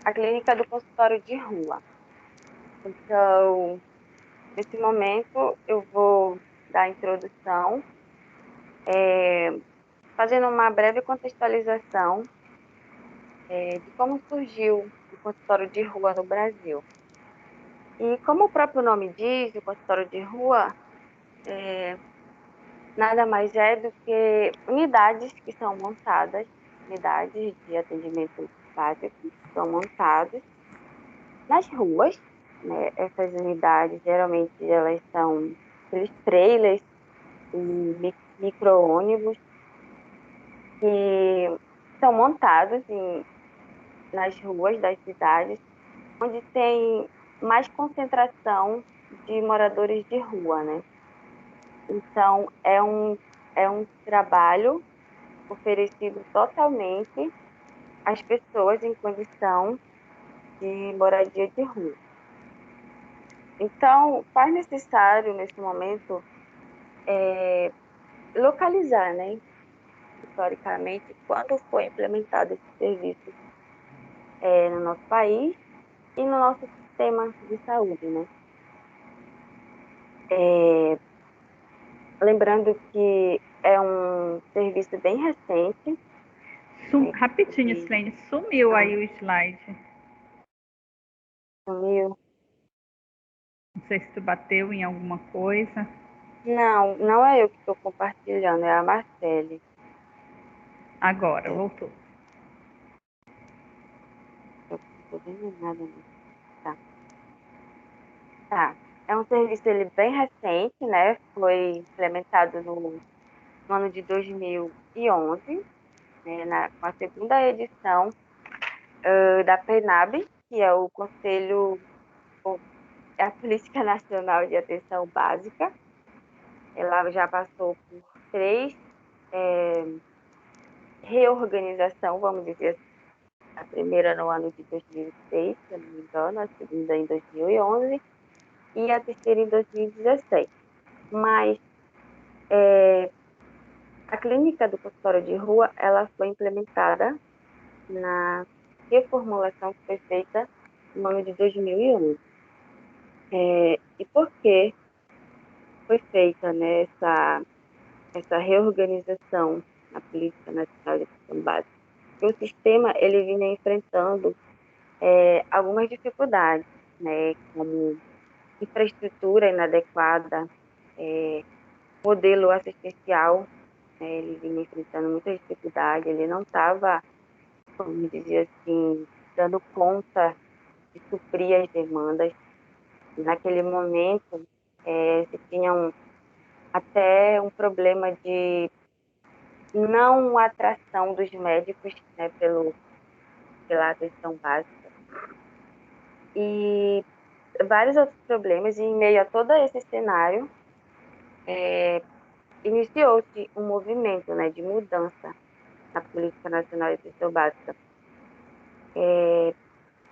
a clínica do consultório de rua. Então, nesse momento, eu vou dar a introdução, fazendo uma breve contextualização, de como surgiu o consultório de rua no Brasil. E como o próprio nome diz, o consultório de rua nada mais é do que unidades que são montadas, unidades de atendimento básico, que são montadas nas ruas, né? Essas unidades, geralmente, elas são aqueles trailers e micro-ônibus que são montados nas ruas das cidades, onde tem mais concentração de moradores de rua, né? Então, é um trabalho oferecido totalmente às pessoas em condição de moradia de rua. Então, faz necessário, nesse momento, localizar, né, historicamente, quando foi implementado esse serviço no nosso país e no nosso sistema de saúde, né? Lembrando que é um serviço bem recente, né, Rapidinho, que Silene, sumiu ah, aí o slide. sumiu. Não sei se tu bateu em alguma coisa. Não, não é eu que estou compartilhando, é a Marcele. Agora, É, voltou. eu não estou vendo nada, não. Tá. Tá. É um serviço ele bem recente, né? Foi implementado no ano de 2011, né? Com a segunda edição da PENAB, que é o Conselho, é a Política Nacional de Atenção Básica. Ela já passou por três reorganização, vamos dizer assim. A primeira no ano de 2006, se eu não me engano, a segunda em 2011 e a terceira em 2016. Mas a clínica do consultório de rua, ela foi implementada na reformulação que foi feita no ano de 2011. E por que foi feita, né, essa reorganização na Política Nacional de Atenção Básica? Porque o sistema ele vinha enfrentando algumas dificuldades, né, como infraestrutura inadequada, modelo assistencial, né, ele vinha enfrentando muitas dificuldades, ele não estava, vamos dizer assim, dando conta de suprir as demandas. Naquele momento, se tinha até um problema de não atração dos médicos, né, pela atenção básica. E vários outros problemas, e em meio a todo esse cenário, iniciou-se um movimento, né, de mudança na Política Nacional de Atenção Básica,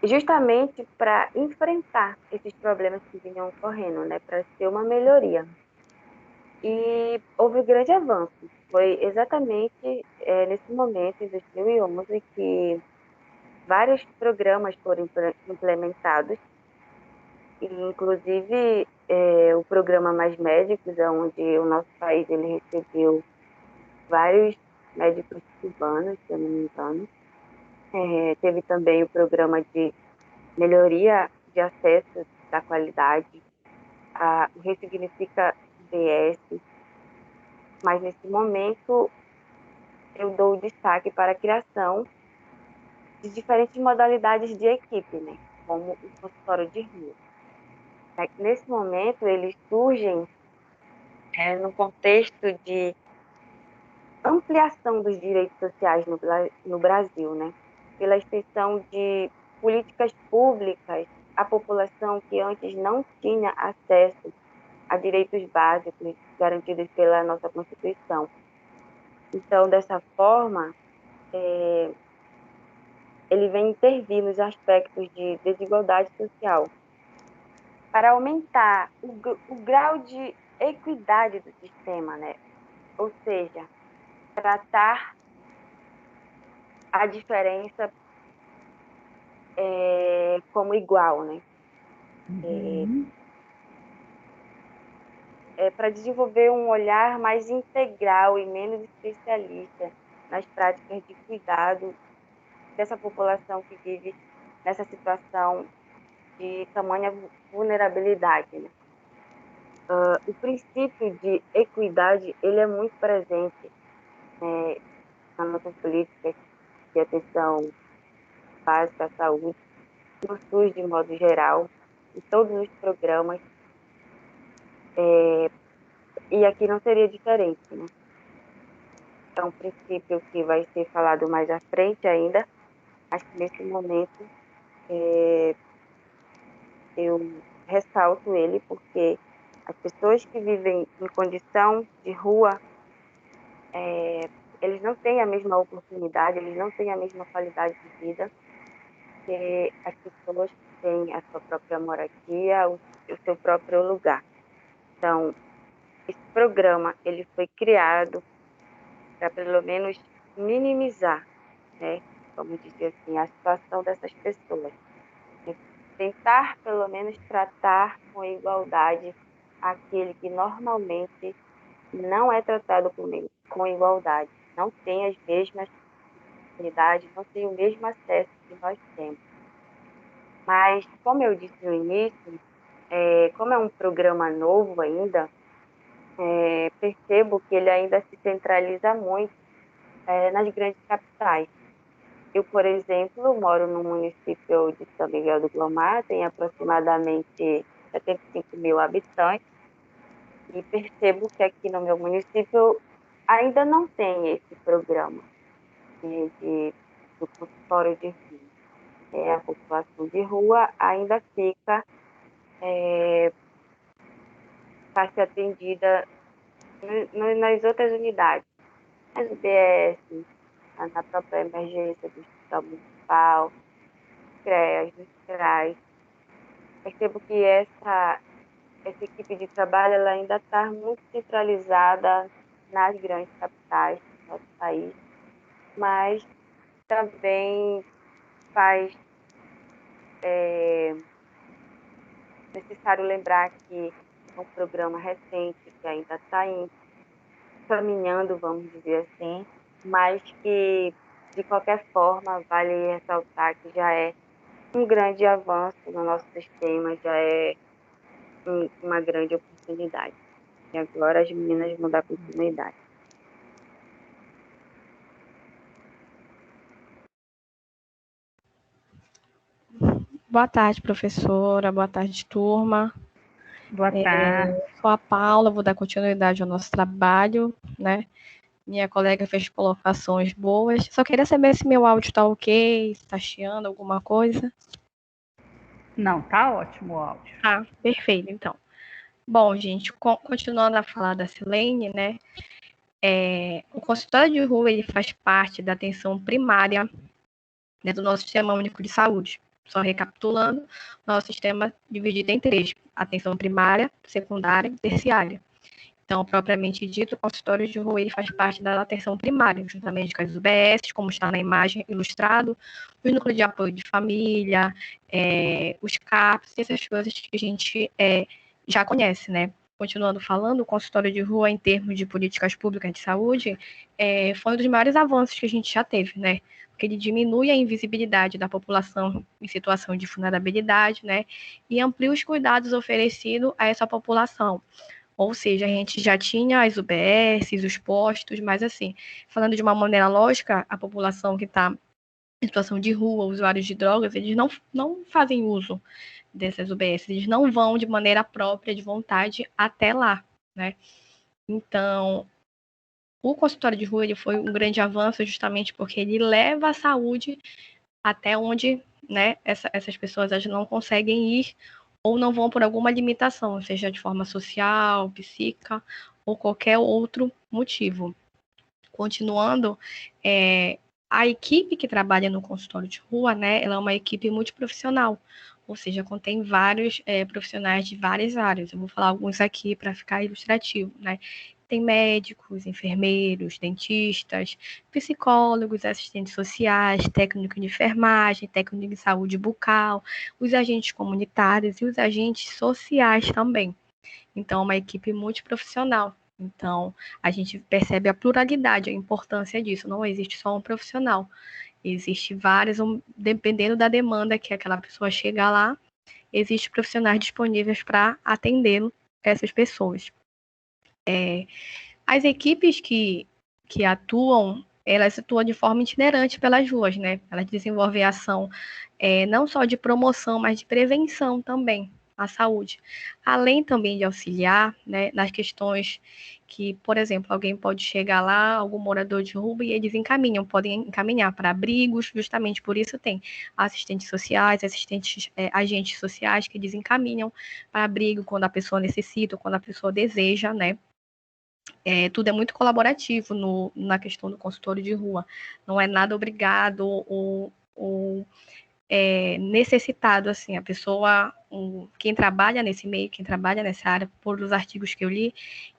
justamente para enfrentar esses problemas que vinham ocorrendo, né, para ter uma melhoria. E houve um grande avanço. Foi exatamente nesse momento, em 2011, que vários programas foram implementados, e inclusive o programa Mais Médicos, onde o nosso país ele recebeu vários médicos cubanos, se eu não me engano. Teve também o programa de melhoria de acesso da qualidade, o Ressignifica DS, mas nesse momento eu dou destaque para a criação de diferentes modalidades de equipe, né? Como o consultório de rua. Nesse momento, eles surgem no contexto de ampliação dos direitos sociais no Brasil, né? Pela extensão de políticas públicas à população que antes não tinha acesso a direitos básicos garantidos pela nossa Constituição. Então, dessa forma, ele vem intervir nos aspectos de desigualdade social para aumentar o grau de equidade do sistema, né? Ou seja, tratar a diferença como igual, né? Para desenvolver um olhar mais integral e menos especialista nas práticas de cuidado dessa população que vive nessa situação de tamanha vulnerabilidade, né? O princípio de equidade, ele é muito presente, né, nas nossas políticas de atenção básica à saúde, no SUS de modo geral, em todos os programas, e aqui não seria diferente, né? É um princípio que vai ser falado mais à frente ainda, mas que nesse momento eu ressalto ele porque as pessoas que vivem em condição de rua, eles não têm a mesma oportunidade, eles não têm a mesma qualidade de vida que as pessoas que têm a sua própria moradia, o seu próprio lugar. Então, esse programa ele foi criado para pelo menos minimizar, né, vamos dizer assim, a situação dessas pessoas. Tentar pelo menos tratar com igualdade aquele que normalmente não é tratado com igualdade, não tem as mesmas oportunidades, não tem o mesmo acesso que nós temos. Mas, como eu disse no início, como é um programa novo ainda, percebo que ele ainda se centraliza muito nas grandes capitais. Eu, por exemplo, moro no município de São Miguel do Guamá, tem aproximadamente 75 mil habitantes, e percebo que aqui no meu município ainda não tem esse programa do consultório de rua. A população de rua ainda fica para ser atendida nas outras unidades, nas UBS, na própria emergência do Hospital Municipal, CREAS, nos CRAs. Percebo que essa equipe de trabalho ela ainda está muito centralizada nas grandes capitais do nosso país, mas também faz necessário lembrar que é um programa recente, que ainda está caminhando, vamos dizer assim, mas que, de qualquer forma, vale ressaltar que já é um grande avanço no nosso sistema, já é uma grande oportunidade. E agora as meninas vão dar continuidade. Boa tarde, professora. Boa tarde, turma. Boa tarde. Sou a Paula, vou dar continuidade ao nosso trabalho, né? Minha colega fez colocações boas. Só queria saber se meu áudio está ok, se está chiando alguma coisa. Não, tá ótimo o áudio. Ah, perfeito, então. Bom, gente, continuando a falar da Silene, né? O consultório de rua ele faz parte da atenção primária, né, do nosso Sistema Único de Saúde. Só recapitulando, nosso sistema dividido em três: atenção primária, secundária e terciária. Então, propriamente dito, o consultório de rua ele faz parte da atenção primária, juntamente com as UBS, como está na imagem ilustrado, os núcleos de apoio de família, os CAPs, essas coisas que a gente já conhece, né? Continuando falando, o consultório de rua, em termos de políticas públicas de saúde, foi um dos maiores avanços que a gente já teve, né? Porque ele diminui a invisibilidade da população em situação de vulnerabilidade, né? E amplia os cuidados oferecidos a essa população. Ou seja, a gente já tinha as UBSs, os postos, mas assim, falando de uma maneira lógica, a população que está em situação de rua, usuários de drogas, eles não fazem uso dessas UBSs, eles não vão de maneira própria, de vontade, até lá, né? Então, o consultório de rua ele foi um grande avanço justamente porque ele leva a saúde até onde, né, essas pessoas elas não conseguem ir ou não vão por alguma limitação, seja de forma social, psíquica ou qualquer outro motivo. Continuando, a equipe que trabalha no consultório de rua, né, ela é uma equipe multiprofissional, ou seja, contém vários profissionais de várias áreas. Eu vou falar alguns aqui para ficar ilustrativo, né? tem médicos, enfermeiros, dentistas, psicólogos, assistentes sociais, técnico de enfermagem, técnico de saúde bucal, os agentes comunitários e os agentes sociais também. Então, é uma equipe multiprofissional. Então, a gente percebe a pluralidade, a importância disso. Não existe só um profissional. Existe vários, dependendo da demanda que aquela pessoa chega lá, existem profissionais disponíveis para atender essas pessoas. As equipes que atuam, elas atuam de forma itinerante pelas ruas, né? Elas desenvolvem ação não só de promoção, mas de prevenção também à saúde. Além também de auxiliar, né, nas questões que, por exemplo, alguém pode chegar lá, algum morador de rua, e eles podem encaminhar para abrigos, justamente por isso tem assistentes sociais, agentes sociais que desencaminham para abrigo quando a pessoa necessita, quando a pessoa deseja, né? Tudo é muito colaborativo na questão do consultório de rua. Não é nada obrigado ou necessitado, assim. A pessoa, quem trabalha nesse meio, quem trabalha nessa área, por os artigos que eu li,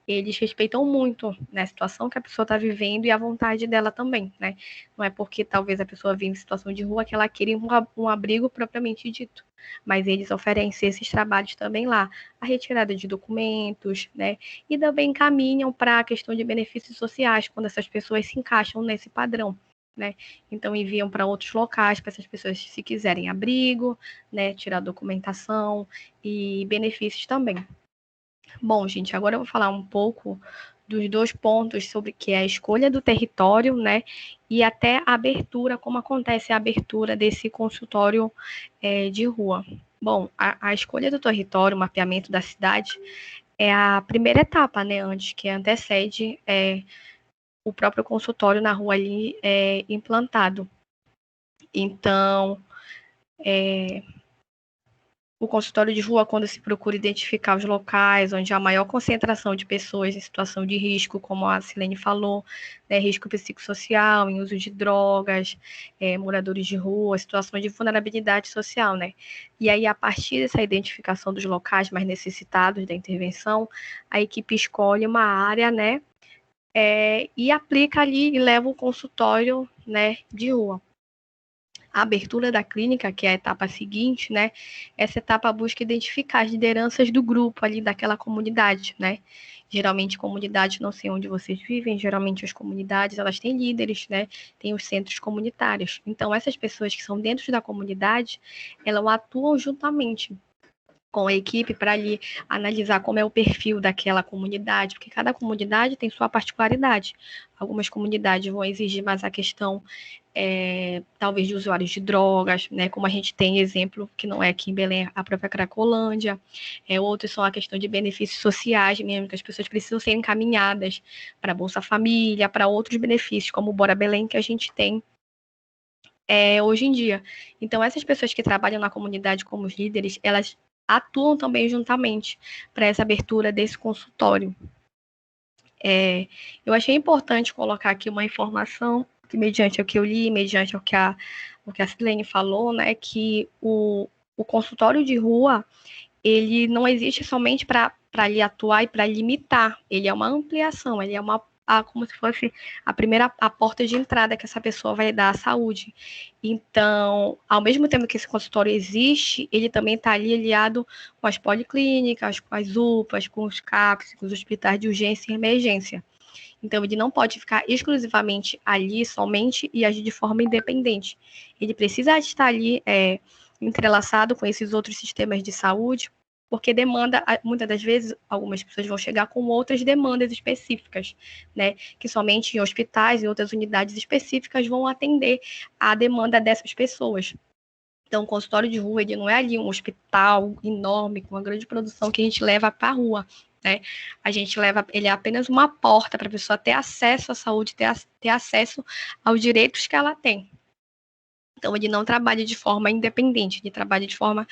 eles respeitam muito, né, a situação que a pessoa está vivendo e a vontade dela também, né? Não é porque talvez a pessoa vive em situação de rua que ela queira um abrigo propriamente dito, mas eles oferecem esses trabalhos também lá, a retirada de documentos, né? E também encaminham para a questão de benefícios sociais, quando essas pessoas se encaixam nesse padrão, né? Então enviam para outros locais para essas pessoas, se quiserem abrigo, né, tirar documentação e benefícios também. Bom, gente, agora eu vou falar um pouco dos dois pontos sobre que é a escolha do território, né, e até a abertura, como acontece a abertura desse consultório de rua. Bom, a escolha do território, o mapeamento da cidade, é a primeira etapa, né, antes que antecede o próprio consultório na rua ali implantado. Então, o consultório de rua, quando se procura identificar os locais onde há maior concentração de pessoas em situação de risco, como a Silene falou, né, risco psicossocial, em uso de drogas, moradores de rua, situações de vulnerabilidade social, né? E aí, a partir dessa identificação dos locais mais necessitados da intervenção, a equipe escolhe uma área, né, e aplica ali e leva o consultório, né, de rua. A abertura da clínica, que é a etapa seguinte, né? Essa etapa busca identificar as lideranças do grupo ali daquela comunidade, né? Geralmente comunidades, não sei onde vocês vivem, geralmente as comunidades, elas têm líderes, né? Tem os centros comunitários. Então, essas pessoas que são dentro da comunidade, elas atuam juntamente com a equipe para ali analisar como é o perfil daquela comunidade, porque cada comunidade tem sua particularidade. Algumas comunidades vão exigir mais a questão, talvez, de usuários de drogas, né? Como a gente tem exemplo, que não é aqui em Belém, a própria Cracolândia. Outros são a questão de benefícios sociais mesmo, que as pessoas precisam ser encaminhadas para Bolsa Família, para outros benefícios, como o Bora Belém, que a gente tem hoje em dia. Então, essas pessoas que trabalham na comunidade como os líderes, elas atuam também juntamente para essa abertura desse consultório. Eu achei importante colocar aqui uma informação, que mediante o que eu li, mediante o que a Silene falou, né, que o consultório de rua, ele não existe somente para ali atuar e para limitar, ele é uma ampliação, ele é como se fosse a porta de entrada que essa pessoa vai dar à saúde. Então, ao mesmo tempo que esse consultório existe, ele também está ali aliado com as policlínicas, com as UPAs, com os CAPs, com os hospitais de urgência e emergência. Então, ele não pode ficar exclusivamente ali somente e agir de forma independente. Ele precisa estar ali entrelaçado com esses outros sistemas de saúde, porque demanda, muitas das vezes, algumas pessoas vão chegar com outras demandas específicas, né? Que somente em hospitais e outras unidades específicas vão atender a demanda dessas pessoas. Então, o consultório de rua, ele não é ali um hospital enorme, com uma grande produção que a gente leva para a rua, né? A gente leva, ele é apenas uma porta para a pessoa ter acesso à saúde, ter acesso aos direitos que ela tem. Então, ele não trabalha de forma independente, ele trabalha de forma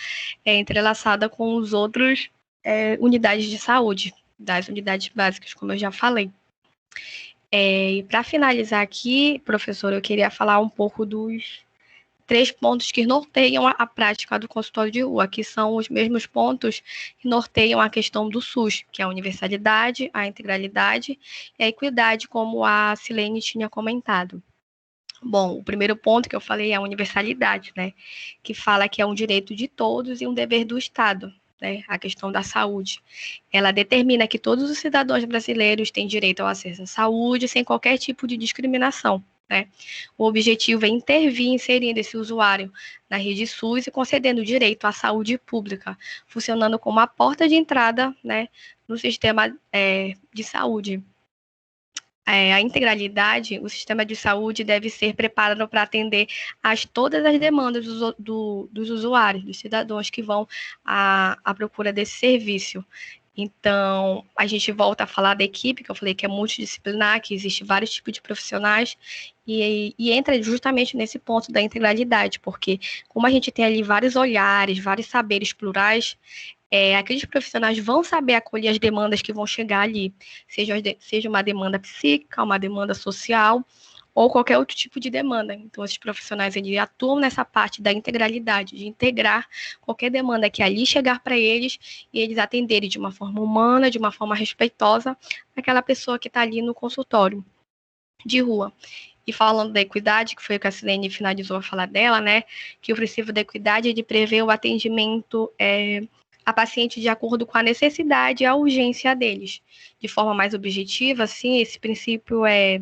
entrelaçada com os outros unidades de saúde, das unidades básicas, como eu já falei. E para finalizar aqui, professor, eu queria falar um pouco 3 pontos que norteiam a prática do consultório de rua, que são os mesmos pontos que norteiam a questão do SUS, que é a universalidade, a integralidade e a equidade, como a Silene tinha comentado. Bom, o primeiro ponto que eu falei é a universalidade, né? Que fala que é um direito de todos e um dever do Estado, né? A questão da saúde. Ela determina que todos os cidadãos brasileiros têm direito ao acesso à saúde sem qualquer tipo de discriminação, né? O objetivo é intervir inserindo esse usuário na rede SUS e concedendo direito à saúde pública, funcionando como a porta de entrada, né, no sistema de saúde. A integralidade, o sistema de saúde deve ser preparado para atender todas as demandas dos usuários, dos cidadãos que vão à procura desse serviço. Então, a gente volta a falar da equipe, que eu falei que é multidisciplinar, que existe vários tipos de profissionais, e entra justamente nesse ponto da integralidade, porque como a gente tem ali vários olhares, vários saberes plurais, aqueles profissionais vão saber acolher as demandas que vão chegar ali, seja uma demanda psíquica, uma demanda social, ou qualquer outro tipo de demanda. Então, esses profissionais eles atuam nessa parte da integralidade, de integrar qualquer demanda que ali chegar para eles e eles atenderem de uma forma humana, de uma forma respeitosa, aquela pessoa que está ali no consultório de rua. E falando da equidade, que foi o que a Silene finalizou a falar dela, né, que o princípio da equidade é de prever o atendimento a paciente de acordo com a necessidade e a urgência deles. De forma mais objetiva, assim, esse princípio é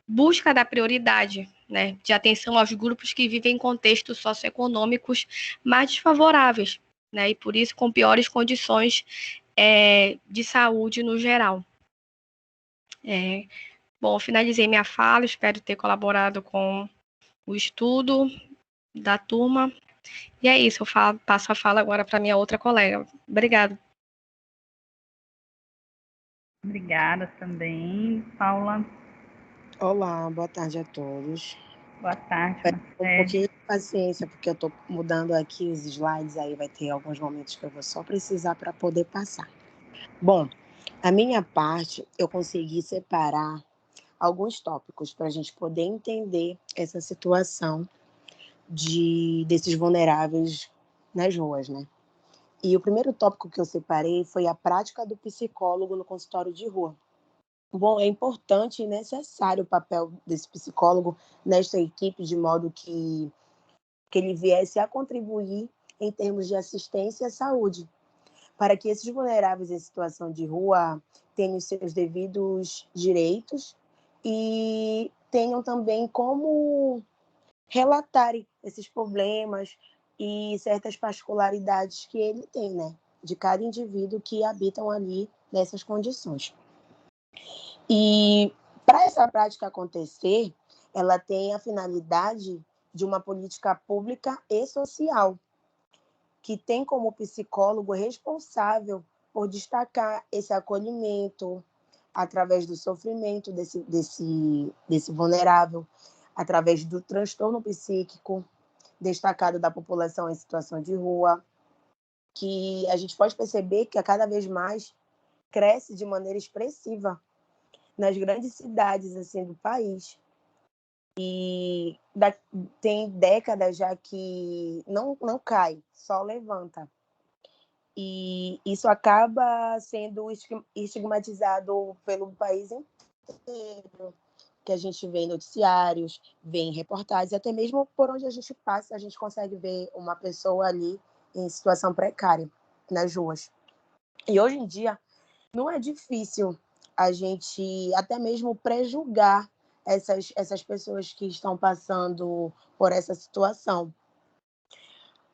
busca da prioridade, né, de atenção aos grupos que vivem em contextos socioeconômicos mais desfavoráveis, né, e por isso com piores condições de saúde no geral. Bom, finalizei minha fala, espero ter colaborado com o estudo da turma. E é isso, eu passo a fala agora para minha outra colega. Obrigada. Obrigada também, Paula. Olá, boa tarde a todos. Boa tarde, Um pouquinho de paciência, porque eu estou mudando aqui os slides, aí vai ter alguns momentos que eu vou só precisar para poder passar. Bom, a minha parte, eu consegui separar alguns tópicos para a gente poder entender essa situação desses vulneráveis nas ruas, né? E o primeiro tópico que eu separei foi a prática do psicólogo no consultório de rua. Bom, é importante e necessário o papel desse psicólogo nesta equipe, de modo que ele viesse a contribuir em termos de assistência à saúde, para que esses vulneráveis em situação de rua tenham seus devidos direitos e tenham também como relatarem esses problemas e certas particularidades que ele tem, né, de cada indivíduo que habitam ali nessas condições. E para essa prática acontecer, ela tem a finalidade de uma política pública e social, que tem como psicólogo responsável por destacar esse acolhimento através do sofrimento desse vulnerável, através do transtorno psíquico destacado da população em situação de rua, que a gente pode perceber que a cada vez mais cresce de maneira expressiva nas grandes cidades assim do país. E tem décadas já que não cai, só levanta. E isso acaba sendo estigmatizado pelo país inteiro, que a gente vê em noticiários, vê em reportagens, até mesmo por onde a gente passa, a gente consegue ver uma pessoa ali em situação precária nas ruas. E hoje em dia, não é difícil a gente até mesmo prejulgar essas pessoas que estão passando por essa situação.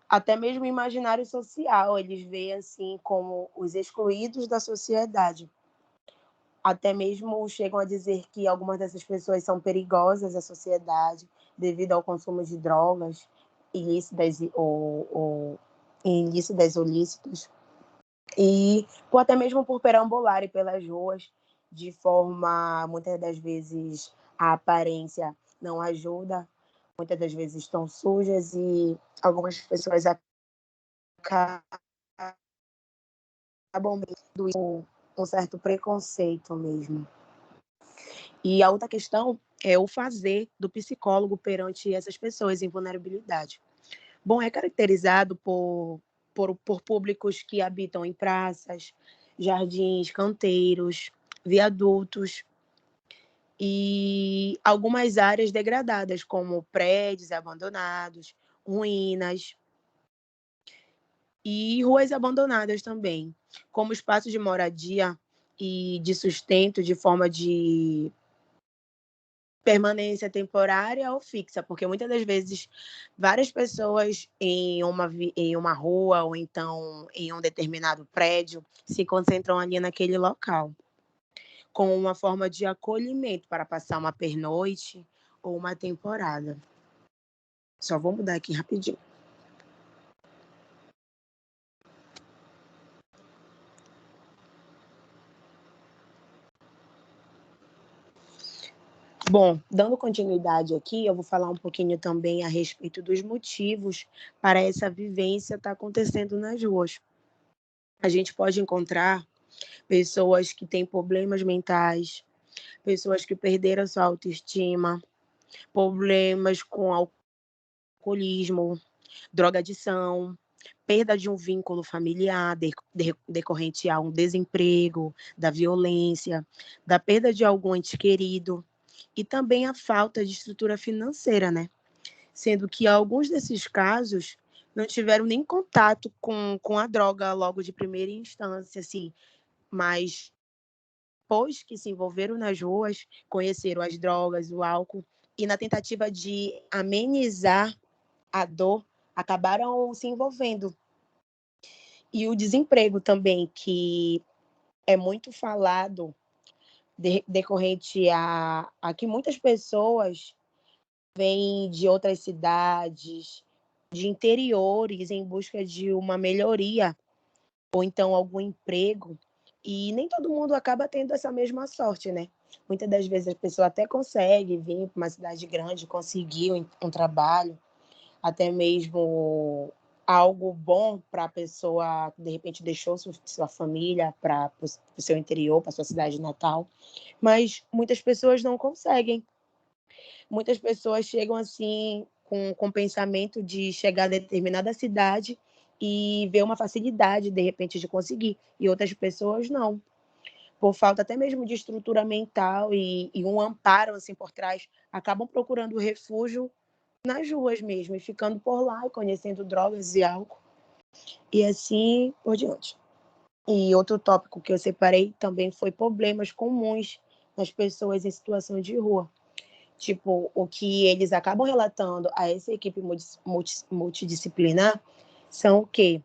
Até mesmo o imaginário social, eles veem assim como os excluídos da sociedade. Até mesmo chegam a dizer que algumas dessas pessoas são perigosas à sociedade devido ao consumo de drogas ilícitas ou ilícitas ou lícitas. E até mesmo por perambularem pelas ruas de forma, muitas das vezes, a aparência não ajuda, muitas das vezes estão sujas e algumas pessoas acabam com um certo preconceito mesmo. E a outra questão é o fazer do psicólogo perante essas pessoas em vulnerabilidade. Bom, é caracterizado por públicos que habitam em praças, jardins, canteiros, viadutos e algumas áreas degradadas, como prédios abandonados, ruínas e ruas abandonadas também, como espaços de moradia e de sustento de forma de permanência temporária ou fixa, porque muitas das vezes várias pessoas em uma rua ou então em um determinado prédio se concentram ali naquele local, com uma forma de acolhimento para passar uma pernoite ou uma temporada. Só vou mudar aqui rapidinho. Bom, dando continuidade aqui, eu vou falar um pouquinho também a respeito dos motivos para essa vivência estar acontecendo nas ruas. A gente pode encontrar pessoas que têm problemas mentais, pessoas que perderam sua autoestima, problemas com alcoolismo, drogadição, perda de um vínculo familiar decorrente a um desemprego, da violência, da perda de algum ente querido e também a falta de estrutura financeira, né? Sendo que alguns desses casos não tiveram nem contato com a droga logo de primeira instância, assim, mas depois que se envolveram nas ruas, conheceram as drogas, o álcool, e na tentativa de amenizar a dor, acabaram se envolvendo. E o desemprego também, que é muito falado, decorrente a que muitas pessoas vêm de outras cidades, de interiores, em busca de uma melhoria, ou então algum emprego, e nem todo mundo acaba tendo essa mesma sorte, né? Muitas das vezes a pessoa até consegue vir para uma cidade grande, conseguir um trabalho, até mesmo algo bom para a pessoa que de repente deixou sua família para o seu interior, para sua cidade natal, mas muitas pessoas não conseguem. Muitas pessoas chegam assim com o pensamento de chegar a determinada cidade e ver uma facilidade, de repente, de conseguir. E outras pessoas não. Por falta até mesmo de estrutura mental e um amparo assim por trás, acabam procurando refúgio nas ruas mesmo, e ficando por lá e conhecendo drogas e álcool. E assim por diante. E outro tópico que eu separei também foi problemas comuns nas pessoas em situação de rua. Tipo, o que eles acabam relatando a essa equipe multidisciplinar são o quê?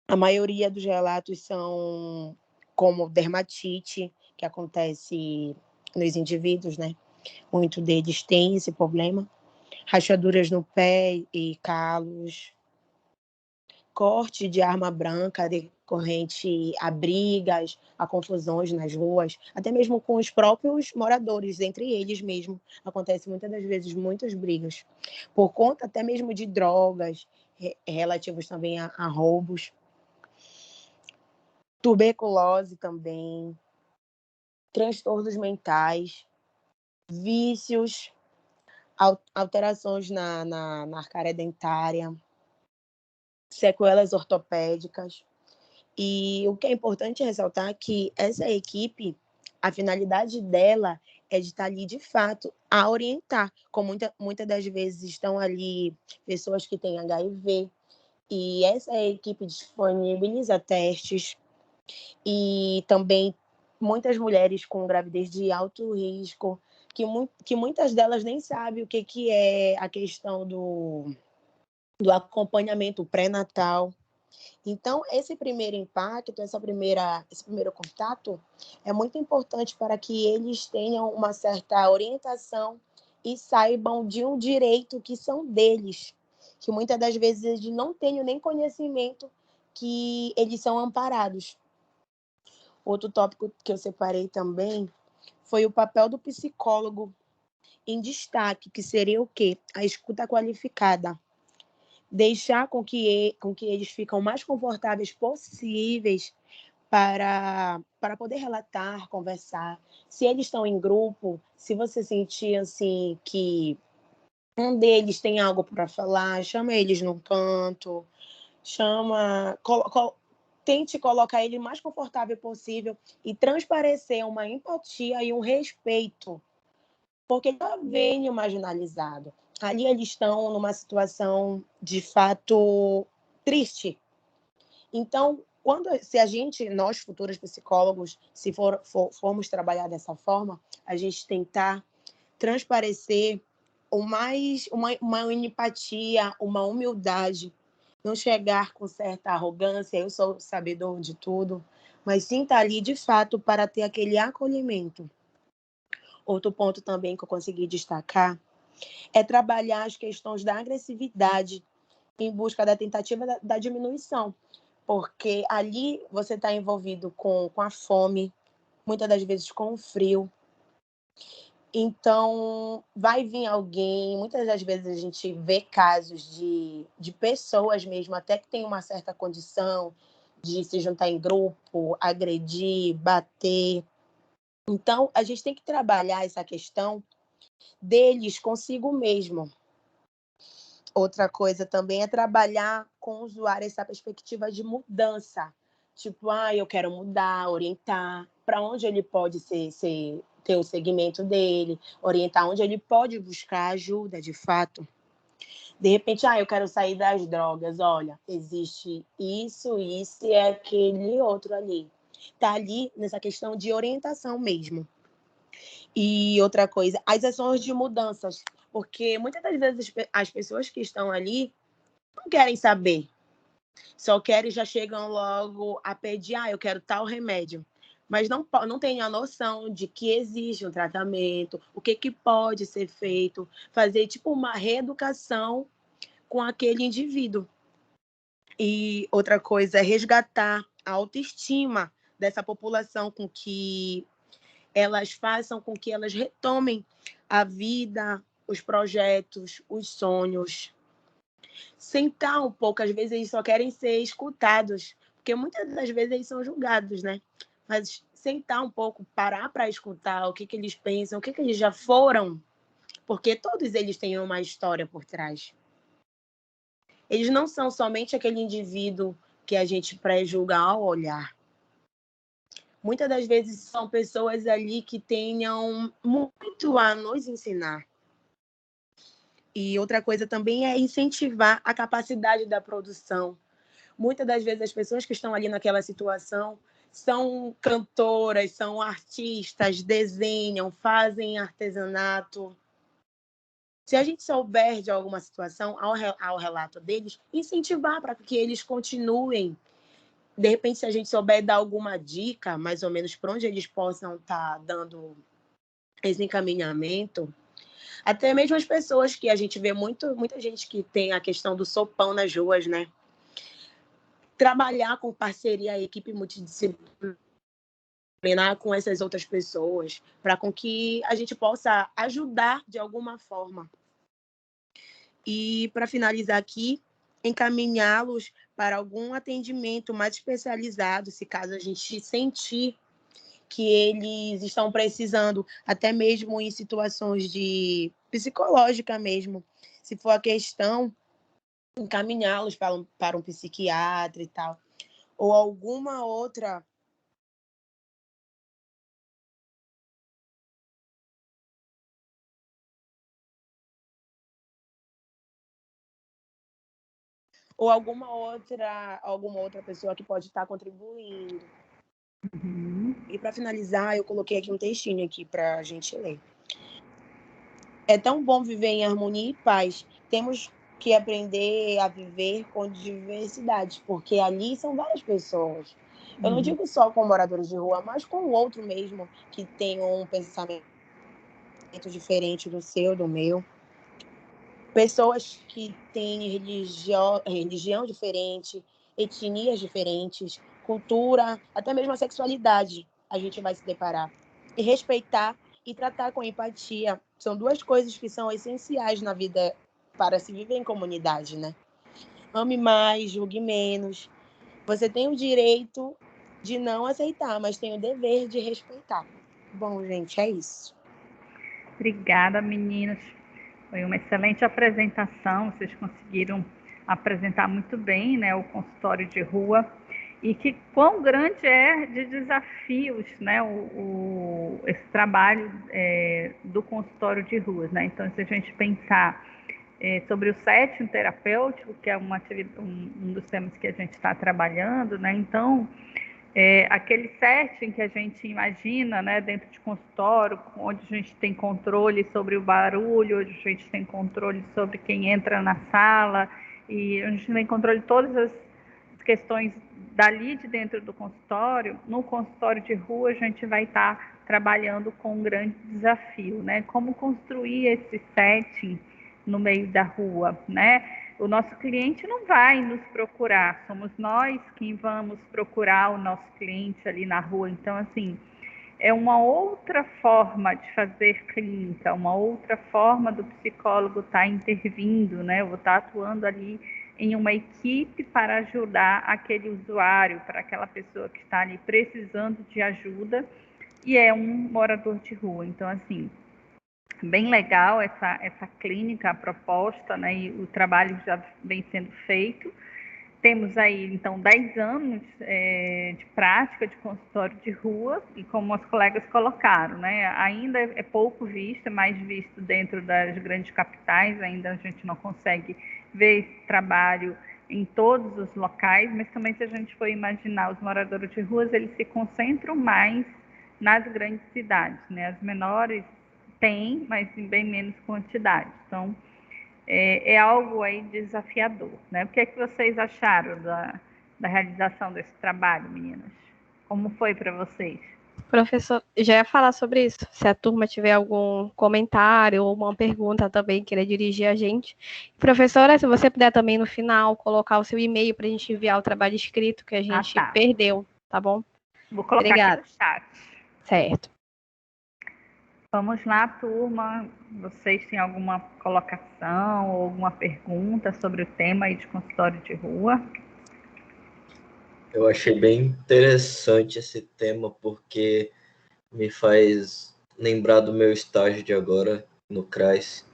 A maioria dos relatos são como dermatite, que acontece nos indivíduos, né? Muito deles têm esse problema. Rachaduras no pé e calos, corte de arma branca decorrente a brigas, a confusões nas ruas, até mesmo com os próprios moradores, entre eles mesmo. Acontece muitas das vezes muitas brigas, por conta até mesmo de drogas, relativos também a roubos, tuberculose também, transtornos mentais, vícios, alterações na arcária dentária, sequelas ortopédicas. E o que é importante ressaltar é que essa equipe, a finalidade dela é de estar ali, de fato, a orientar. Como muitas das vezes estão ali pessoas que têm HIV, e essa equipe disponibiliza testes, e também muitas mulheres com gravidez de alto risco, que muitas delas nem sabem o que é a questão do acompanhamento pré-natal. Então, esse primeiro impacto, esse primeiro contato, é muito importante para que eles tenham uma certa orientação e saibam de um direito que são deles, que muitas das vezes eles não tenham nem conhecimento que eles são amparados. Outro tópico que eu separei também foi o papel do psicólogo em destaque, que seria o quê? A escuta qualificada. Deixar com que eles ficam mais confortáveis possíveis para poder relatar, conversar. Se eles estão em grupo, se você sentir assim que um deles tem algo para falar, chama eles num canto, tente colocar ele o mais confortável possível e transparecer uma empatia e um respeito, porque ele está bem marginalizado. Ali eles estão numa situação de fato triste. Então, se a gente, nós futuros psicólogos, se formos trabalhar dessa forma, a gente tentar transparecer uma empatia, uma humildade, não chegar com certa arrogância, eu sou sabedor de tudo, mas sim estar ali de fato para ter aquele acolhimento. Outro ponto também que eu consegui destacar é trabalhar as questões da agressividade em busca da tentativa da diminuição, porque ali você está envolvido com a fome, muitas das vezes com o frio. Então, vai vir alguém, muitas das vezes a gente vê casos de pessoas mesmo, até que tem uma certa condição de se juntar em grupo, agredir, bater. Então, a gente tem que trabalhar essa questão deles consigo mesmo. Outra coisa também é trabalhar com o usuário essa perspectiva de mudança. Tipo, eu quero mudar, orientar para onde ele pode ter o segmento dele, orientar onde ele pode buscar ajuda, de fato. De repente, eu quero sair das drogas. Olha, existe isso e aquele outro ali. Está ali nessa questão de orientação mesmo. E outra coisa, as ações de mudanças. Porque muitas das vezes as pessoas que estão ali não querem saber. Só querem, já chegam logo a pedir, eu quero tal remédio. Mas não tem a noção de que existe um tratamento, o que pode ser feito, fazer tipo uma reeducação com aquele indivíduo. E outra coisa é resgatar a autoestima dessa população, com que elas façam com que elas retomem a vida, os projetos, os sonhos. Sentar um pouco, às vezes eles só querem ser escutados, porque muitas das vezes eles são julgados, né? Mas sentar um pouco, parar para escutar o que eles pensam, o que eles já foram, porque todos eles têm uma história por trás. Eles não são somente aquele indivíduo que a gente pré-julga ao olhar. Muitas das vezes são pessoas ali que tenham muito a nos ensinar. E outra coisa também é incentivar a capacidade da produção. Muitas das vezes as pessoas que estão ali naquela situação são cantoras, são artistas, desenham, fazem artesanato. Se a gente souber de alguma situação, ao relato deles, incentivar para que eles continuem. De repente, se a gente souber dar alguma dica, mais ou menos, para onde eles possam estar dando esse encaminhamento, até mesmo as pessoas que a gente vê muita gente que tem a questão do sopão nas ruas, né? Trabalhar com parceria, equipe multidisciplinar com essas outras pessoas, para com que a gente possa ajudar de alguma forma. E, para finalizar aqui, encaminhá-los para algum atendimento mais especializado, se caso a gente sentir que eles estão precisando, até mesmo em situações de psicológica mesmo. Se for a questão, encaminhá-los para um psiquiatra e tal. Ou alguma outra alguma outra pessoa que pode estar contribuindo. E para finalizar, eu coloquei aqui um textinho aqui para a gente ler. É tão bom viver em harmonia e paz. Temos que aprender a viver com diversidade, porque ali são várias pessoas. Eu não digo só com moradores de rua, mas com o outro mesmo, que tem um pensamento diferente do seu, do meu. Pessoas que têm religião diferente, etnias diferentes, cultura, até mesmo a sexualidade, a gente vai se deparar. E respeitar e tratar com empatia são duas coisas que são essenciais na vida para se viver em comunidade, né? Ame mais, julgue menos. Você tem o direito de não aceitar, mas tenho o dever de respeitar. Bom, gente, é isso. Obrigada, meninas. Foi uma excelente apresentação. Vocês conseguiram apresentar muito bem, né, o consultório de rua e que quão grande é de desafios, né, esse trabalho do consultório de ruas, né? Então, se a gente pensar sobre o setting terapêutico, que é um dos temas que a gente está trabalhando, né? Então, aquele setting que a gente imagina, né, dentro de consultório, onde a gente tem controle sobre o barulho, onde a gente tem controle sobre quem entra na sala, e a gente tem controle de todas as questões dali de dentro do consultório. No consultório de rua, a gente vai estar trabalhando com um grande desafio, né? Como construir esse setting no meio da rua, né? O nosso cliente não vai nos procurar, somos nós quem vamos procurar o nosso cliente ali na rua. Então, assim, é uma outra forma de fazer clínica, uma outra forma do psicólogo estar intervindo, né? Eu vou estar atuando ali em uma equipe para ajudar aquele usuário, para aquela pessoa que está ali precisando de ajuda e é um morador de rua. Então, assim, bem legal essa clínica, a proposta, né, e o trabalho já vem sendo feito. Temos aí, então, 10 anos de prática de consultório de rua, e como as colegas colocaram, né, ainda é pouco visto, é mais visto dentro das grandes capitais, ainda a gente não consegue ver esse trabalho em todos os locais, mas também se a gente for imaginar os moradores de ruas, eles se concentram mais nas grandes cidades, né, as menores tem, mas em bem menos quantidade. Então, é algo aí desafiador, né? O que é que vocês acharam da realização desse trabalho, meninas? Como foi para vocês? Professor, já ia falar sobre isso. Se a turma tiver algum comentário ou uma pergunta também, queira dirigir a gente. Professora, se você puder também no final colocar o seu e-mail para a gente enviar o trabalho escrito que a gente perdeu, tá bom? Vou colocar aqui no chat. Certo. Vamos lá, turma. Vocês têm alguma colocação ou alguma pergunta sobre o tema aí de consultório de rua? Eu achei bem interessante esse tema, porque me faz lembrar do meu estágio de agora no CRAS.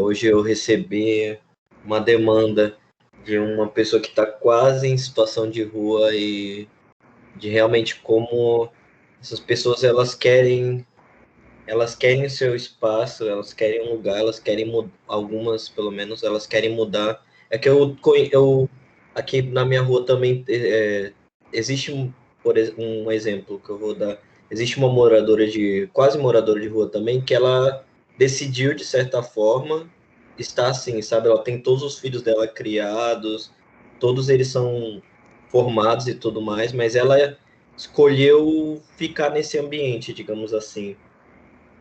Hoje eu recebi uma demanda de uma pessoa que está quase em situação de rua e de realmente como essas pessoas elas querem o seu espaço, elas querem um lugar, elas querem algumas pelo menos elas querem mudar. É que eu aqui na minha rua também existe um exemplo que eu vou dar. Existe uma quase moradora de rua também, que ela decidiu, de certa forma, estar assim, sabe? Ela tem todos os filhos dela criados, todos eles são formados e tudo mais, mas ela escolheu ficar nesse ambiente, digamos assim.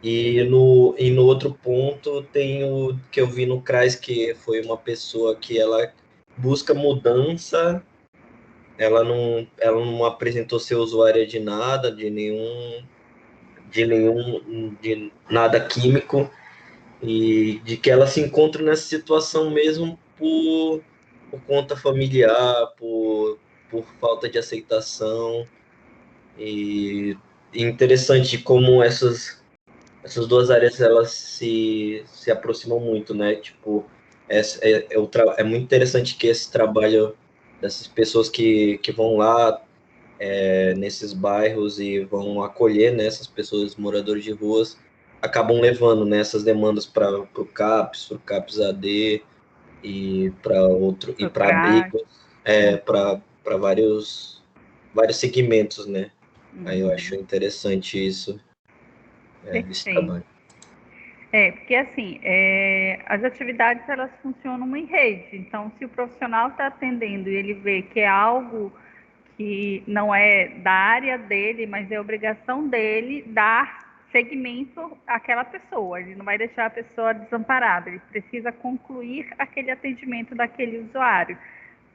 E no outro ponto tem o que eu vi no CRAS, que foi uma pessoa que ela busca mudança. Ela não apresentou ser usuária de nada, de nada químico, e de que ela se encontra nessa situação mesmo por conta familiar, por falta de aceitação. E interessante como essas duas áreas elas se aproximam muito, né? Tipo, é muito interessante que esse trabalho dessas pessoas que vão lá nesses bairros e vão acolher, né, essas pessoas moradores de ruas, acabam levando, né, essas demandas para o CAPS AD e para abrigos, para vários segmentos, né? Aí eu acho interessante isso, esse trabalho. Porque assim, as atividades elas funcionam em rede. Então, se o profissional está atendendo e ele vê que é algo que não é da área dele, mas é obrigação dele dar seguimento àquela pessoa. Ele não vai deixar a pessoa desamparada. Ele precisa concluir aquele atendimento daquele usuário.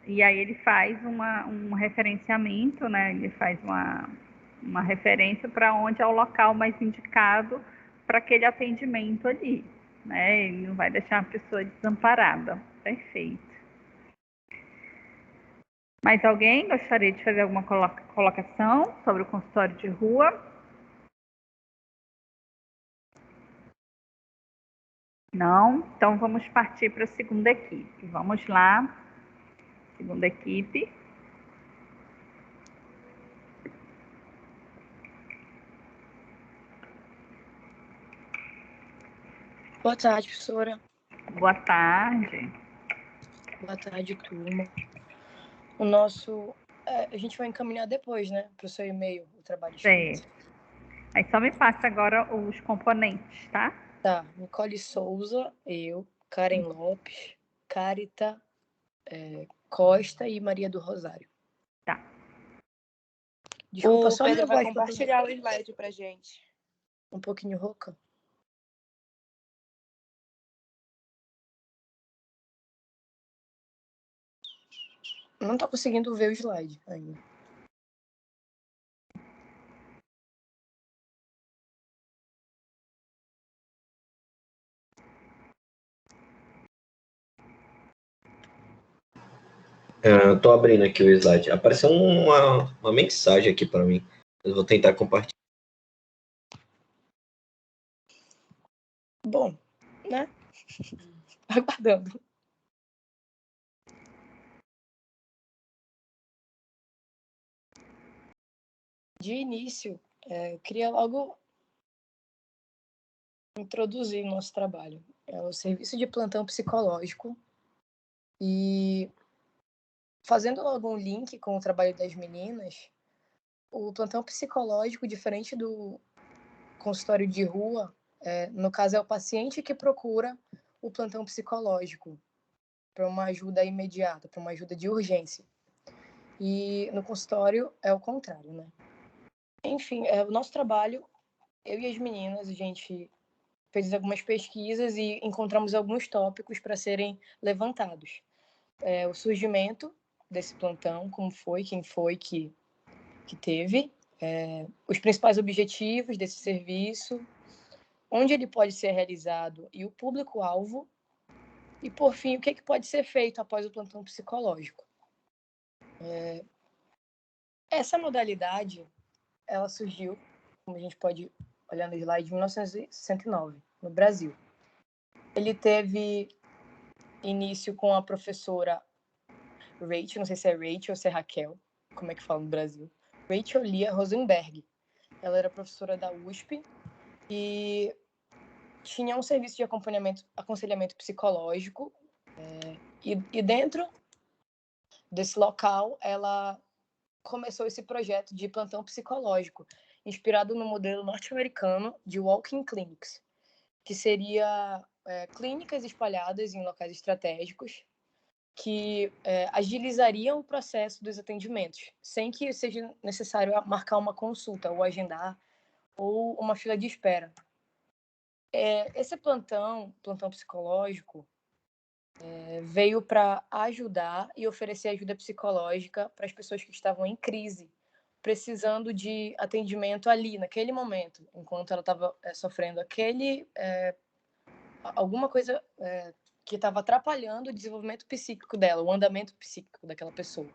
E aí ele faz um referenciamento, né? Ele faz uma referência para onde é o local mais indicado para aquele atendimento ali, né? Ele não vai deixar a pessoa desamparada. Perfeito. Mais alguém gostaria de fazer alguma colocação sobre o consultório de rua? Não? Então vamos partir para a segunda equipe. Vamos lá, segunda equipe. Boa tarde, professora. Boa tarde. Boa tarde, turma. A gente vai encaminhar depois, né, para o seu e-mail, o trabalho escrito. Certo. Aí só me passa agora os componentes, tá? Tá, Nicole Souza, eu, Karen Lopes, Carita Costa e Maria do Rosário. Tá. Desculpa, O só Pedro minha vai voz compartilhar o slide pra gente. um pouquinho rouca. Não tô conseguindo ver o slide ainda. Eu tô abrindo aqui o slide. Apareceu uma mensagem aqui para mim. Eu vou tentar compartilhar. Bom, né? Aguardando. De início, eu queria logo introduzir o nosso trabalho. É o serviço de plantão psicológico e fazendo algum link com o trabalho das meninas, o plantão psicológico, diferente do consultório de rua, no caso é o paciente que procura o plantão psicológico para uma ajuda imediata, para uma ajuda de urgência. E no consultório é o contrário, né? Enfim, o nosso trabalho, eu e as meninas, a gente fez algumas pesquisas e encontramos alguns tópicos para serem levantados. O surgimento desse plantão, como foi, quem foi que teve, os principais objetivos desse serviço, onde ele pode ser realizado e o público-alvo, e, por fim, o que pode ser feito após o plantão psicológico. Essa modalidade, ela surgiu, como a gente pode olhar no slide, em 1969, no Brasil. Ele teve início com a professora Rachel, não sei se é Rachel ou se é Raquel, como é que fala no Brasil, Rachel Lia Rosenberg. Ela era professora da USP e tinha um serviço de aconselhamento psicológico, e dentro desse local ela começou esse projeto de plantão psicológico, inspirado no modelo norte-americano de walk-in clinics, que seria clínicas espalhadas em locais estratégicos que agilizariam o processo dos atendimentos, sem que seja necessário marcar uma consulta ou agendar ou uma fila de espera. Esse plantão psicológico, veio para ajudar e oferecer ajuda psicológica para as pessoas que estavam em crise, precisando de atendimento ali, naquele momento, enquanto ela estava sofrendo alguma coisa que estava atrapalhando o desenvolvimento psíquico dela, o andamento psíquico daquela pessoa.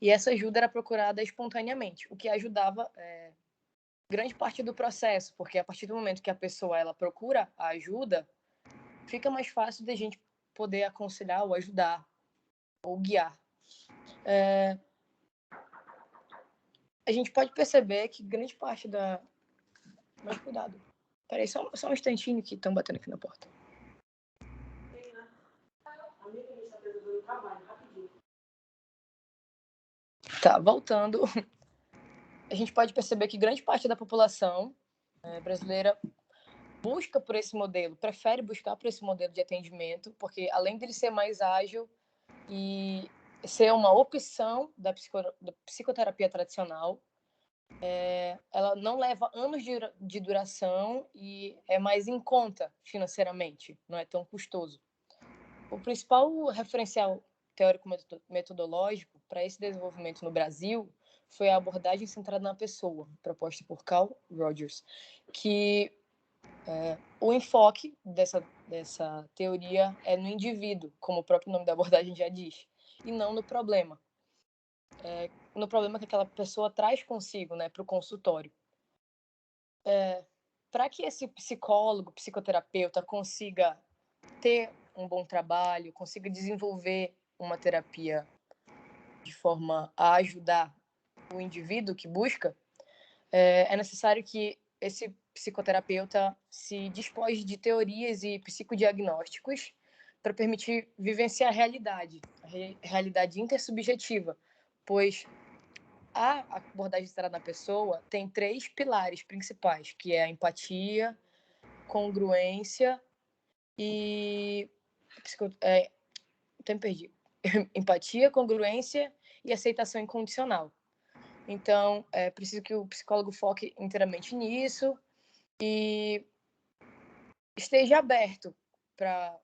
E essa ajuda era procurada espontaneamente, o que ajudava grande parte do processo, porque a partir do momento que a pessoa ela procura a ajuda, fica mais fácil da gente poder aconselhar ou ajudar ou guiar. A gente pode perceber que grande parte da... Mas cuidado. Peraí, só um instantinho que estão batendo aqui na porta. Tá, voltando. A gente pode perceber que grande parte da população brasileira busca por esse modelo, prefere buscar por esse modelo de atendimento, porque além dele ser mais ágil e ser uma opção da psicoterapia tradicional, ela não leva anos de duração e é mais em conta financeiramente, não é tão custoso. O principal referencial teórico-metodológico para esse desenvolvimento no Brasil foi a abordagem centrada na pessoa, proposta por Carl Rogers, que o enfoque dessa teoria é no indivíduo, como o próprio nome da abordagem já diz, e não no problema. no problema que aquela pessoa traz consigo, né, para o consultório. Para que esse psicólogo, psicoterapeuta consiga ter um bom trabalho, consiga desenvolver uma terapia de forma a ajudar o indivíduo que busca, é necessário que esse psicoterapeuta se despoje de teorias e psicodiagnósticos para permitir vivenciar a realidade intersubjetiva, pois a abordagem centrada na pessoa tem 3 pilares principais, que é a empatia, congruência e... perdi. Empatia, congruência e aceitação incondicional. Então, é preciso que o psicólogo foque inteiramente nisso e esteja aberto para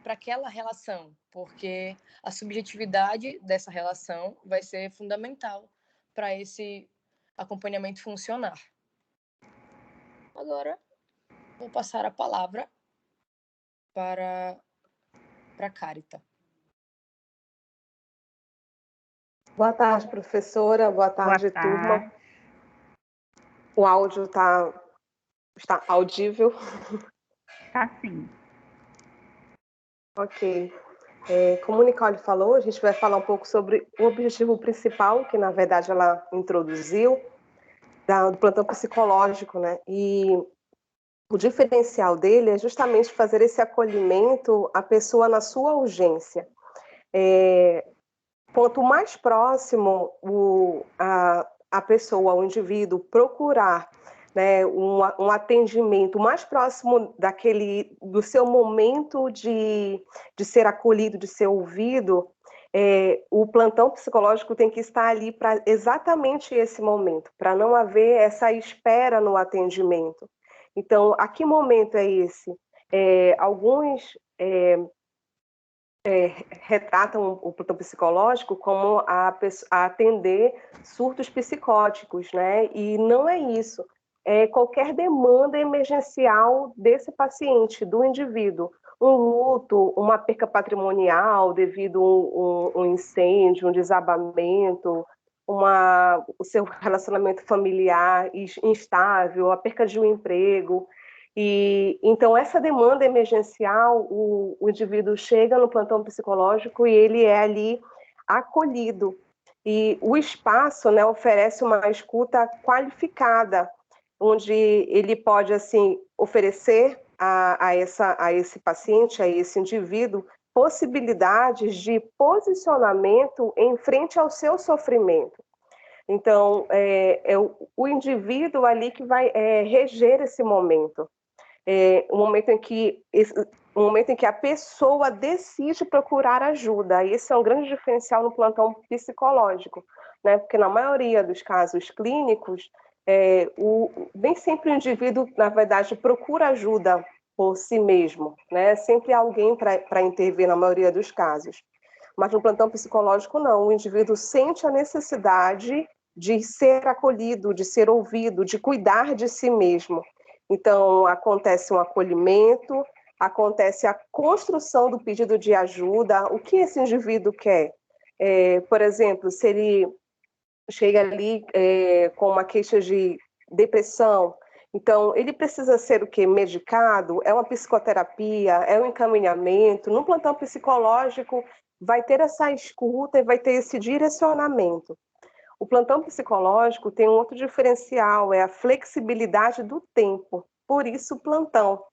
aquela relação, porque a subjetividade dessa relação vai ser fundamental para esse acompanhamento funcionar. Agora, vou passar a palavra para a Carita. Boa tarde, professora. Boa tarde, turma. O áudio está audível? Tá sim. Ok. Como a Nicole falou, a gente vai falar um pouco sobre o objetivo principal, que na verdade ela introduziu, do plantão psicológico, né? E o diferencial dele é justamente fazer esse acolhimento à pessoa na sua urgência. Quanto mais próximo a pessoa, o indivíduo, procurar, né, um atendimento mais próximo do seu momento de ser acolhido, de ser ouvido, o plantão psicológico tem que estar ali para exatamente esse momento, para não haver essa espera no atendimento. Então, a que momento é esse? Alguns retratam o plantão psicológico como a atender surtos psicóticos, né? E não é isso. É qualquer demanda emergencial desse paciente, do indivíduo. Um luto, uma perca patrimonial devido a um incêndio, um desabamento, o seu relacionamento familiar instável, a perca de um emprego. E então essa demanda emergencial, o indivíduo chega no plantão psicológico e ele é ali acolhido. E o espaço, né, oferece uma escuta qualificada, onde ele pode assim oferecer a esse paciente, a esse indivíduo, possibilidades de posicionamento em frente ao seu sofrimento. Então, o indivíduo ali que vai reger esse momento. Um momento em que a pessoa decide procurar ajuda. Esse é um grande diferencial no plantão psicológico, né? Porque na maioria dos casos clínicos, nem sempre o indivíduo, na verdade, procura ajuda por si mesmo, né? Sempre há alguém para intervir na maioria dos casos. Mas no plantão psicológico, não. O indivíduo sente a necessidade de ser acolhido, de ser ouvido, de cuidar de si mesmo. Então, acontece um acolhimento, acontece a construção do pedido de ajuda. O que esse indivíduo quer? Por exemplo, se ele chega ali com uma queixa de depressão, então ele precisa ser o quê? Medicado? É uma psicoterapia? É um encaminhamento? No plantão psicológico vai ter essa escuta e vai ter esse direcionamento. O plantão psicológico tem um outro diferencial, é a flexibilidade do tempo, por isso o plantão.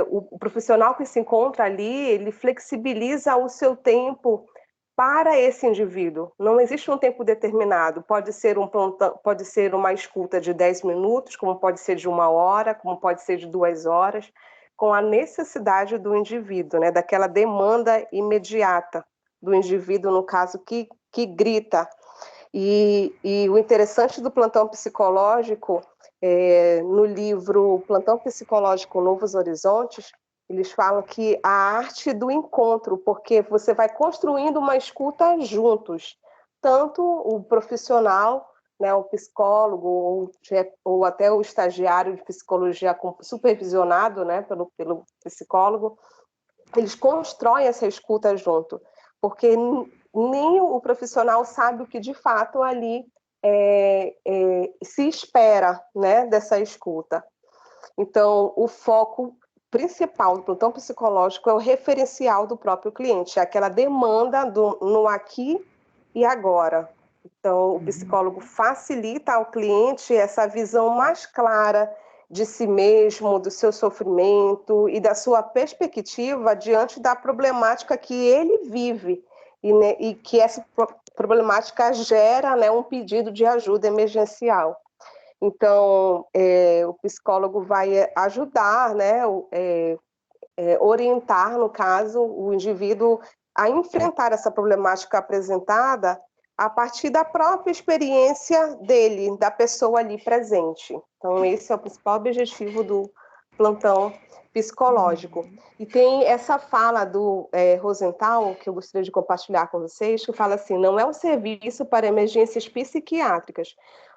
O profissional que se encontra ali, ele flexibiliza o seu tempo para esse indivíduo. Não existe um tempo determinado, pode ser um plantão, pode ser uma escuta de 10 minutos, como pode ser de 1 hora, como pode ser de 2 horas, com a necessidade do indivíduo, né, daquela demanda imediata do indivíduo, no caso, que grita. E o interessante do plantão psicológico, no livro Plantão Psicológico Novos Horizontes, eles falam que a arte do encontro, porque você vai construindo uma escuta juntos, tanto o profissional, né, o psicólogo, ou até o estagiário de psicologia supervisionado, né, pelo psicólogo, eles constroem essa escuta junto, porque nem o profissional sabe o que de fato ali se espera, né, dessa escuta. Então, o foco principal do plantão psicológico é o referencial do próprio cliente, é aquela demanda no aqui e agora. Então, o psicólogo facilita ao cliente essa visão mais clara de si mesmo, do seu sofrimento e da sua perspectiva diante da problemática que ele vive e que essa problemática gera, né, um pedido de ajuda emergencial. Então, o psicólogo vai ajudar, né, orientar, no caso, o indivíduo a enfrentar essa problemática apresentada a partir da própria experiência dele, da pessoa ali presente. Então, esse é o principal objetivo do plantão psicológico. E tem essa fala do Rosenthal, que eu gostaria de compartilhar com vocês, que fala assim: não é um serviço para emergências psiquiátricas,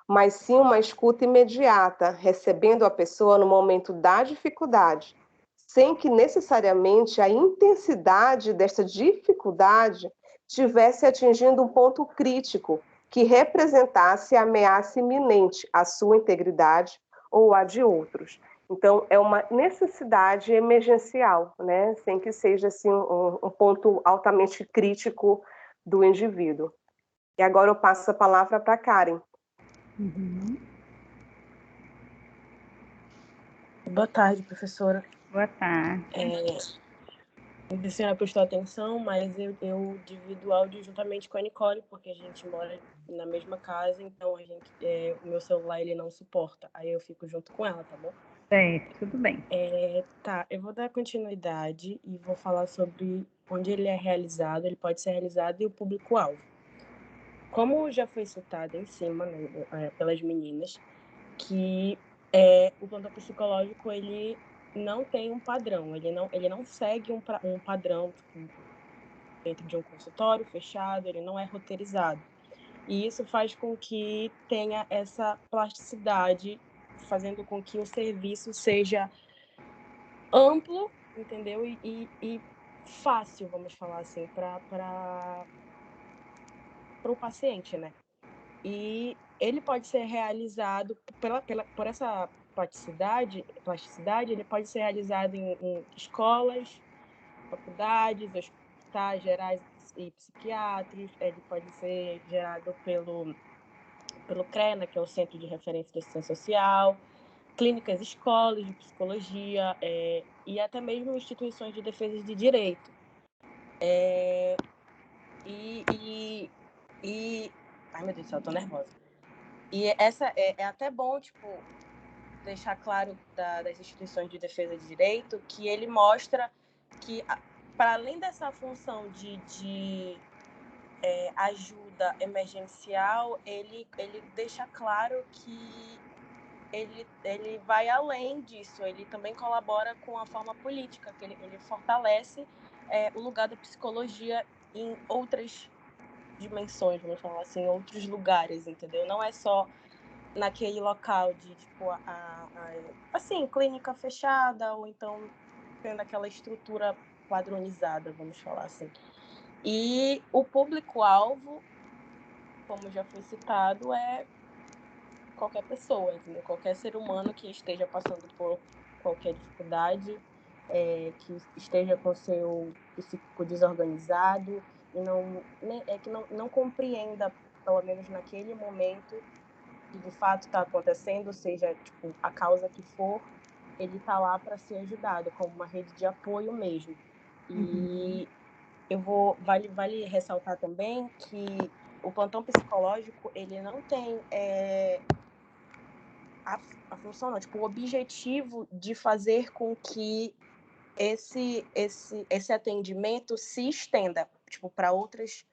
mas sim uma escuta imediata, recebendo a pessoa no momento da dificuldade, sem que necessariamente a intensidade dessa dificuldade estivesse atingindo um ponto crítico que representasse a ameaça iminente à sua integridade ou à de outros. Então, é uma necessidade emergencial, né? Sem que seja assim, um ponto altamente crítico do indivíduo. E agora eu passo a palavra para a Karen. Boa tarde, professora. Boa tarde. A senhora prestou atenção, mas eu divido o áudio juntamente com a Nicole, porque a gente mora na mesma casa, então o meu celular ele não suporta. Aí eu fico junto com ela, tá bom? Certo, tudo bem. Tá, eu vou dar continuidade e vou falar sobre onde ele é realizado, ele pode ser realizado e o público-alvo. Como já foi citado em cima, né, pelas meninas, que o plantão psicológico ele não tem um padrão, ele não segue um padrão dentro de um consultório fechado, ele não é roteirizado. E isso faz com que tenha essa plasticidade, fazendo com que o serviço seja amplo, entendeu? E fácil, vamos falar assim, para o paciente, né? E ele pode ser realizado por essa plasticidade, ele pode ser realizado em escolas, faculdades, hospitais gerais e psiquiátricos, ele pode ser gerado pelo CRENA, que é o Centro de Referência de Assistência Social, clínicas, escolas de psicologia e até mesmo instituições de defesa de direito. Ai, meu Deus do céu, eu tô nervosa. E essa é até bom, tipo, deixar claro das instituições de defesa de direito que ele mostra que, para além dessa função de ajuda emergencial, ele deixa claro que ele vai além disso, ele também colabora com a forma política, que ele fortalece o lugar da psicologia em outras dimensões, vamos falar assim, em outros lugares, entendeu? Não é só naquele local de, tipo, assim, clínica fechada, ou então tendo aquela estrutura padronizada, vamos falar assim. E o público-alvo, como já foi citado, é qualquer pessoa, entendeu? Qualquer ser humano que esteja passando por qualquer dificuldade, que esteja com seu psíquico desorganizado e que não compreenda, pelo menos naquele momento, que de fato está acontecendo, seja tipo, a causa que for, ele está lá para ser ajudado, como uma rede de apoio mesmo. E vale ressaltar também que o plantão psicológico, ele não tem a função, não, tipo, o objetivo de fazer com que esse atendimento se estenda, tipo, para outras,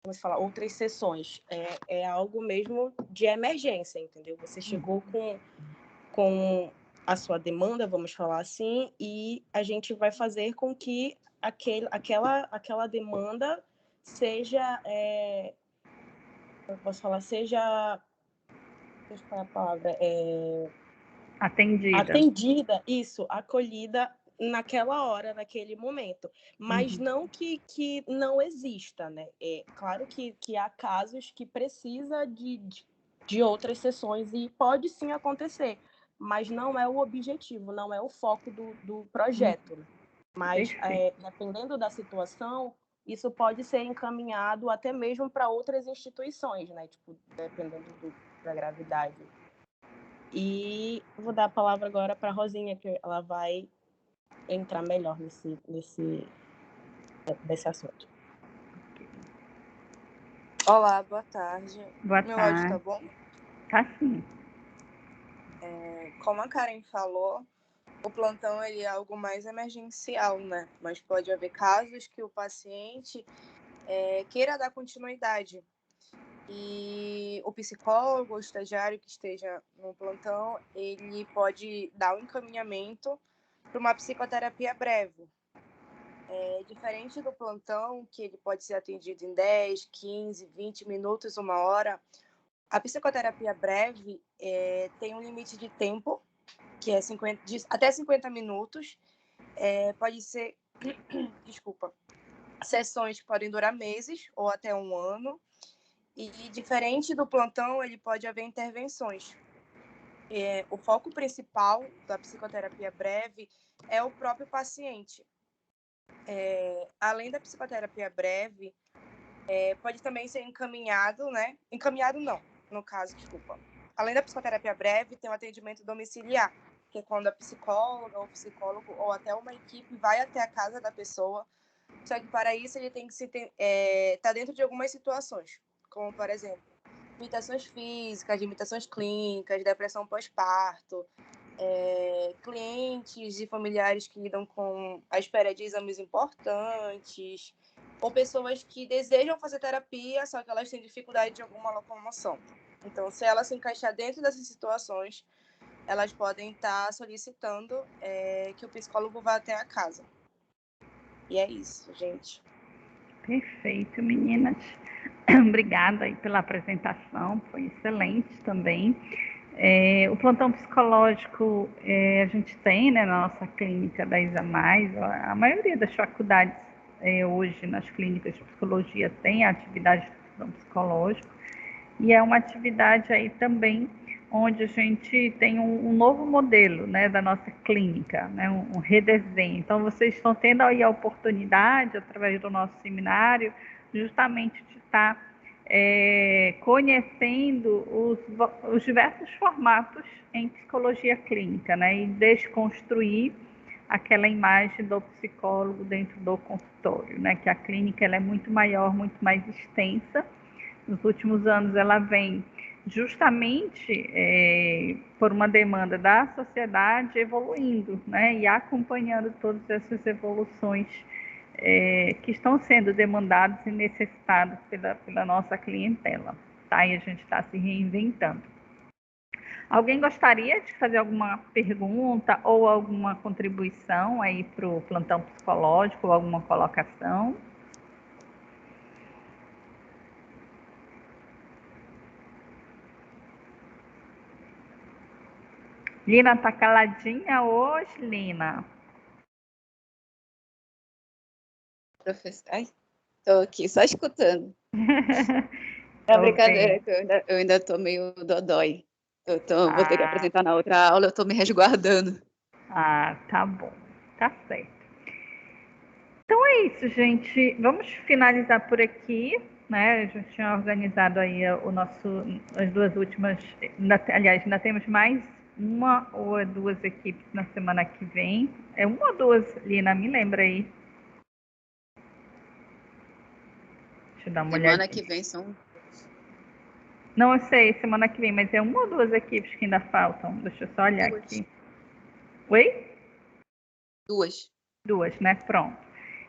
vamos falar, outras sessões. É algo mesmo de emergência, entendeu? Você chegou com a sua demanda, vamos falar assim, e a gente vai fazer com que aquela demanda seja, eu posso falar, seja, deixa eu falar a palavra, Atendida. Atendida, isso, acolhida naquela hora, naquele momento. Mas não que não exista, né? É claro que há casos que precisa de outras sessões e pode sim acontecer, mas não é o objetivo, não é o foco do projeto, né? Mas, dependendo da situação, isso pode ser encaminhado até mesmo para outras instituições, né? Tipo, dependendo da gravidade. E vou dar a palavra agora para a Rosinha, que ela vai entrar melhor nesse assunto. Olá, boa tarde. Boa Meu áudio tarde. tá bom? Tá sim. Como a Karen falou, o plantão ele é algo mais emergencial, né? Mas pode haver casos que o paciente queira dar continuidade. E o psicólogo, o estagiário que esteja no plantão, ele pode dar um encaminhamento para uma psicoterapia breve. Diferente do plantão, que ele pode ser atendido em 10, 15, 20 minutos, 1 hora, a psicoterapia breve tem um limite de tempo, que é até 50 minutos. Pode ser, desculpa, sessões que podem durar meses ou até 1 ano. E diferente do plantão, ele pode haver intervenções. O foco principal da psicoterapia breve é o próprio paciente. Além da psicoterapia breve, pode também ser encaminhado, né? Encaminhado não, no caso, desculpa. Além da psicoterapia breve, tem o atendimento domiciliar, que é quando a psicóloga ou psicólogo ou até uma equipe vai até a casa da pessoa. Só que para isso ele tem que estar dentro de algumas situações, como, por exemplo, limitações físicas, limitações clínicas, depressão pós-parto, clientes e familiares que lidam com a espera de exames importantes, ou pessoas que desejam fazer terapia, só que elas têm dificuldade de alguma locomoção. Então, se ela se encaixar dentro dessas situações, elas podem estar solicitando que o psicólogo vá até a casa. E é isso, gente. Perfeito, meninas. Obrigada aí pela apresentação, foi excelente também. O plantão psicológico a gente tem, né, na nossa clínica da Isamais. A maioria das faculdades hoje nas clínicas de psicologia tem a atividade de plantão psicológico, e é uma atividade aí também onde a gente tem um novo modelo, né, da nossa clínica, né, um redesenho. Então, vocês estão tendo aí a oportunidade, através do nosso seminário, justamente de estar conhecendo os diversos formatos em psicologia clínica, né, e desconstruir aquela imagem do psicólogo dentro do consultório, né, que a clínica ela é muito maior, muito mais extensa. Nos últimos anos ela vem justamente por uma demanda da sociedade evoluindo, né, e acompanhando todas essas evoluções que estão sendo demandadas e necessitadas pela nossa clientela, tá? E a gente está se reinventando. Alguém gostaria de fazer alguma pergunta ou alguma contribuição aí para o plantão psicológico, ou alguma colocação? Lina tá caladinha hoje, Lina? Professor, ai, tô aqui só escutando. É brincadeira, que eu ainda tô meio dodói. Vou ter que apresentar na outra aula, eu tô me resguardando. Tá bom, tá certo. Então é isso, gente. Vamos finalizar por aqui, né? A gente tinha organizado aí as duas últimas, aliás, ainda temos mais uma ou duas equipes na semana que vem. Uma ou duas, Lina, me lembra aí. Deixa eu dar uma olhada. Semana que vem são... Não, eu sei, semana que vem, mas uma ou duas equipes que ainda faltam. Deixa eu só olhar aqui. Oi? Duas, né? Pronto.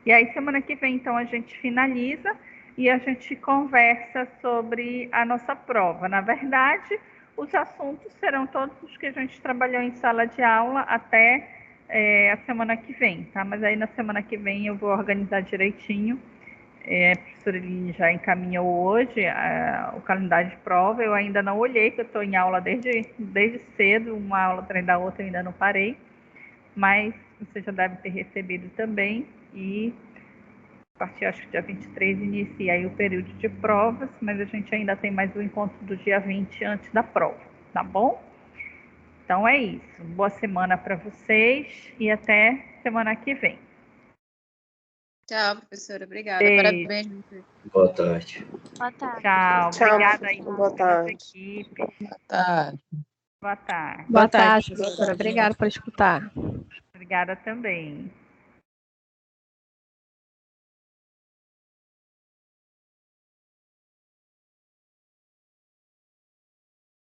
E aí, semana que vem, então, a gente finaliza e a gente conversa sobre a nossa prova. Na verdade, os assuntos serão todos os que a gente trabalhou em sala de aula até a semana que vem, tá? Mas aí, na semana que vem, eu vou organizar direitinho. A professora Eline já encaminhou hoje o calendário de prova. Eu ainda não olhei, que eu estou em aula desde cedo, uma aula atrás da outra, ainda não parei. Mas você já deve ter recebido também, e a partir, acho que dia 23, inicia aí o período de provas, mas a gente ainda tem mais o encontro do dia 20 antes da prova, tá bom? Então é isso. Boa semana para vocês e até semana que vem. Tchau, professora. Obrigada. Beijo. Parabéns. Boa tarde. Boa tarde. Tchau. Tchau, Obrigada aí boa pelas tarde. equipes. Tá. Boa tarde. Boa tarde, professora. Obrigada por escutar. Obrigada também.